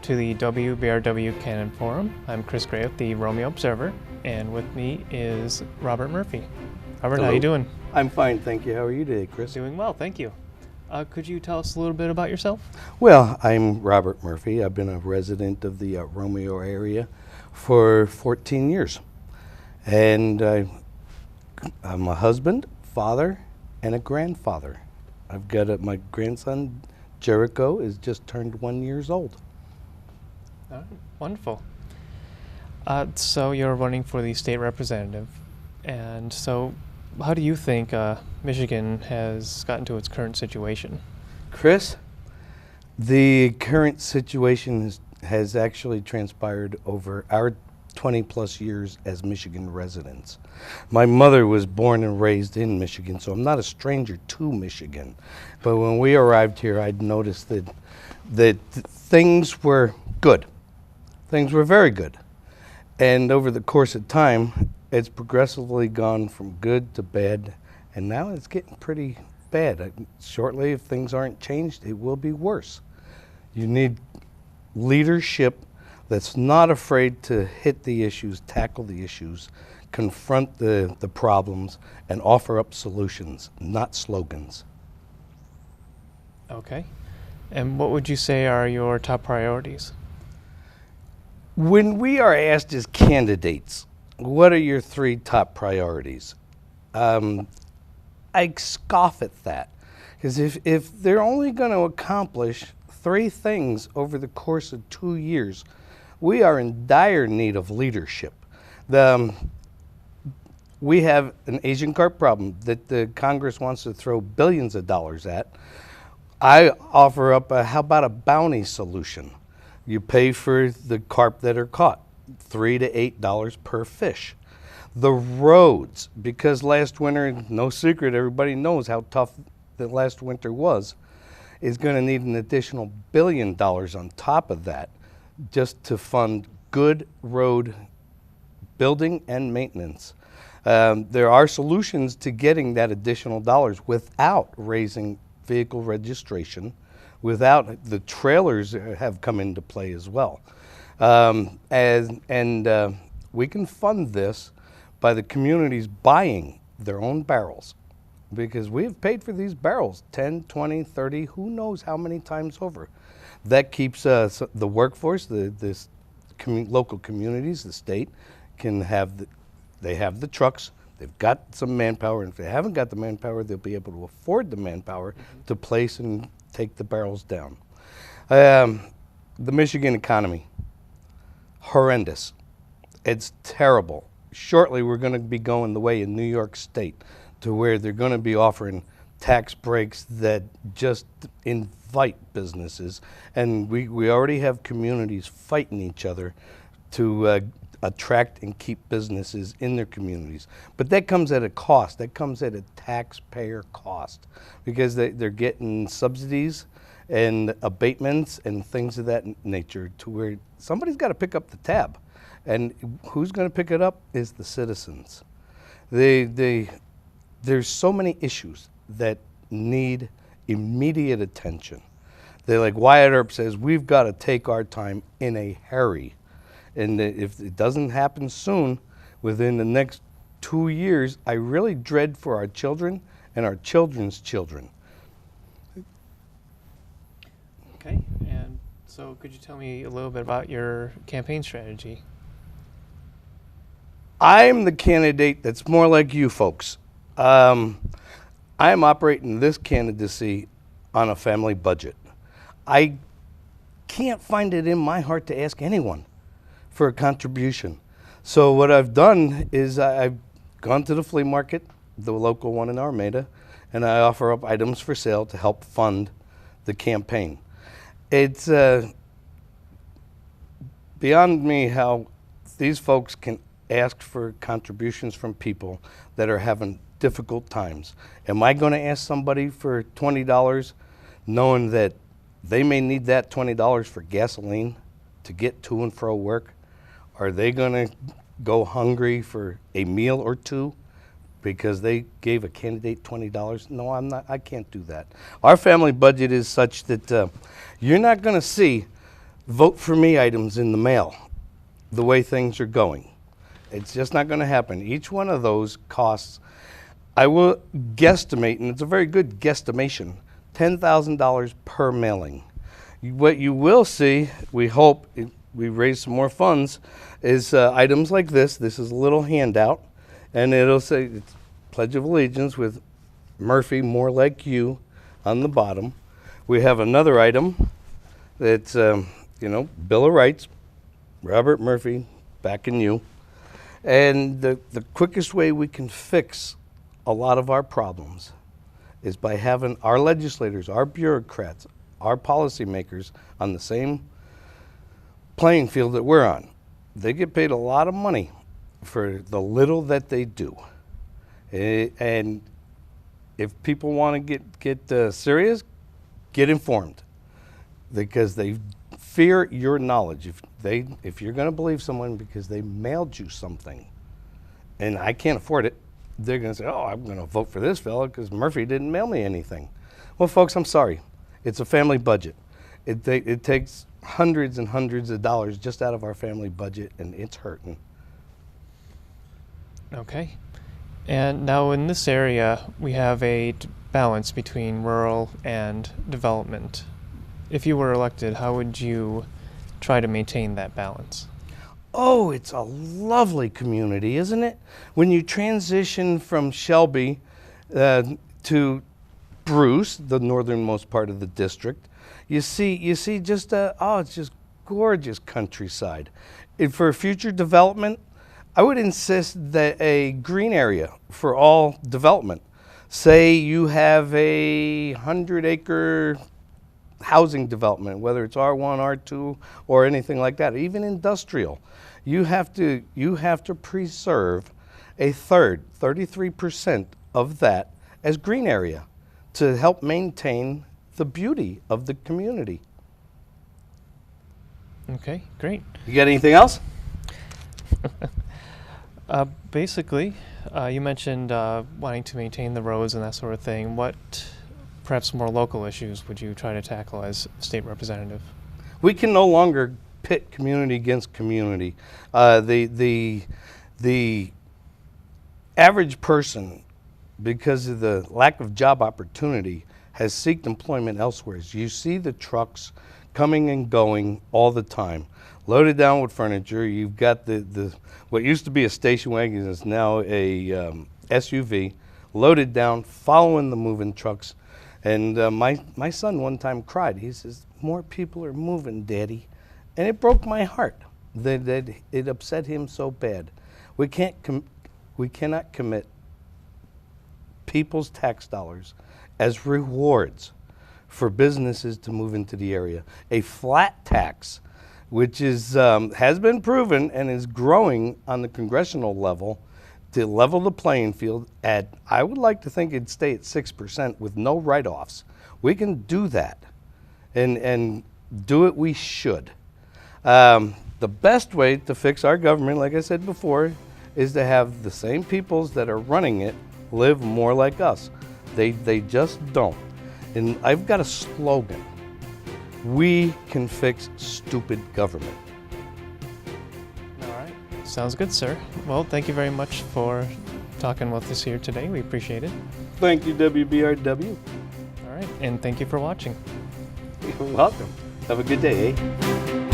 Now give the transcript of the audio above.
welcome to the WBRW Canon Forum. I'm Chris Gray with the Romeo Observer, and with me is Robert Murphy. Robert, Hello. how you doing? I'm fine, thank you. How are you today, Chris? Doing well, thank you. Could you tell us a little bit about yourself? Well, I'm Robert Murphy. I've been a resident of the Romeo area for 14 years. And I'm a husband, father, and a grandfather. I've got my grandson, Jericho, is just turned 1 year old. Oh, wonderful. So you're running for the state representative, and so how do you think Michigan has gotten to its current situation? Chris, the current situation has actually transpired over our 20 plus years as Michigan residents. My mother was born and raised in Michigan, so I'm not a stranger to Michigan. But when we arrived here, I'd noticed that things were good. Things were very good. And over the course of time, it's progressively gone from good to bad, and now it's getting pretty bad. Shortly, if things aren't changed, it will be worse. You need leadership that's not afraid to hit the issues, tackle the issues, confront the problems, and offer up solutions, not slogans. Okay. And what would you say are your top priorities? When we are asked as candidates, what are your three top priorities? I scoff at that, because if they're only going to accomplish three things over the course of 2 years, we are in dire need of leadership. We have an Asian carp problem that the Congress wants to throw billions of dollars at. I offer up how about a bounty solution? You pay for the carp that are caught, $3 to $8 per fish. The roads, because last winter, no secret, everybody knows how tough the last winter was, is going to need an additional $1 billion on top of that just to fund good road building and maintenance. There are solutions to getting that additional dollars without raising vehicle registration, without the trailers have come into play as well. We can fund this by the communities buying their own barrels, because we have paid for these barrels 10, 20, 30, who knows how many times over. That keeps the workforce, the local communities, the state can have they have the trucks, they've got some manpower, and if they haven't got the manpower, they'll be able to afford the manpower to place and take the barrels down. The Michigan economy, horrendous. It's terrible. Shortly, we're going to be going the way in New York State, to where they're going to be offering tax breaks that just invite businesses. And we already have communities fighting each other to attract and keep businesses in their communities. But that comes at a cost. That comes at a taxpayer cost, because they're getting subsidies and abatements and things of that nature, to where somebody's got to pick up the tab. And who's going to pick it up is the citizens. There's so many issues that need immediate attention. They're like Wyatt Earp says, we've got to take our time in a hurry. And if it doesn't happen soon, within the next 2 years, I really dread for our children and our children's children. Okay, and so could you tell me a little bit about your campaign strategy? I'm the candidate that's more like you folks. I am operating this candidacy on a family budget. I can't find it in my heart to ask anyone for a contribution. So what I've done is I've gone to the flea market, the local one in Armada, and I offer up items for sale to help fund the campaign. It's beyond me how these folks can ask for contributions from people that are having difficult times. Am I going to ask somebody for $20 knowing that they may need that $20 for gasoline to get to and fro work? Are they going to go hungry for a meal or two because they gave a candidate $20? No, I'm not. I can't do that. Our family budget is such that you're not going to see vote for me items in the mail the way things are going. It's just not going to happen. Each one of those costs, I will guesstimate, and it's a very good guesstimation, $10,000 per mailing. What you will see, we hope, we raise some more funds, is items like this. This is a little handout, and it'll say it's Pledge of Allegiance with Murphy, more like you, on the bottom. We have another item that's, Bill of Rights, Robert Murphy, backing you. And the quickest way we can fix a lot of our problems is by having our legislators, our bureaucrats, our policymakers on the same playing field that we're on. They get paid a lot of money for the little that they do. And if people want to get serious, get informed, because they fear your knowledge. If you're going to believe someone because they mailed you something, and I can't afford it, they're going to say, "Oh, I'm going to vote for this fella because Murphy didn't mail me anything." Well, folks, I'm sorry. It's a family budget. It takes hundreds and hundreds of dollars just out of our family budget, and it's hurting. Okay. And now in this area, we have a balance between rural and development. If you were elected, how would you try to maintain that balance? Oh, it's a lovely community, isn't it? When you transition from Shelby to Bruce, the northernmost part of the district, you see just it's just gorgeous countryside. For future development, I would insist that a green area for all development. Say you have a 100-acre housing development, whether it's R1, R2, or anything like that, even industrial. You have to preserve a third, 33% of that as green area to help maintain the beauty of the community. Okay, great. You got anything else? Basically, you mentioned wanting to maintain the roads and that sort of thing. What perhaps more local issues would you try to tackle as state representative? We can no longer pit community against community. The average person, because of the lack of job opportunity, has sought employment elsewhere. You see the trucks coming and going all the time, loaded down with furniture. You've got the what used to be a station wagon is now a SUV, loaded down, following the moving trucks. And my son one time cried. He says, "More people are moving, Daddy." And it broke my heart that it upset him so bad. We cannot commit people's tax dollars as rewards for businesses to move into the area. A flat tax, which is has been proven and is growing on the congressional level to level the playing field at, I would like to think it'd stay at 6% with no write-offs. We can do that, and do it we should. The best way to fix our government, like I said before, is to have the same peoples that are running it live more like us. They just don't. And I've got a slogan: we can fix stupid government. All right. Sounds good, sir. Well, thank you very much for talking with us here today. We appreciate it. Thank you, WBRW. All right. And thank you for watching. You're welcome. Have a good day, eh?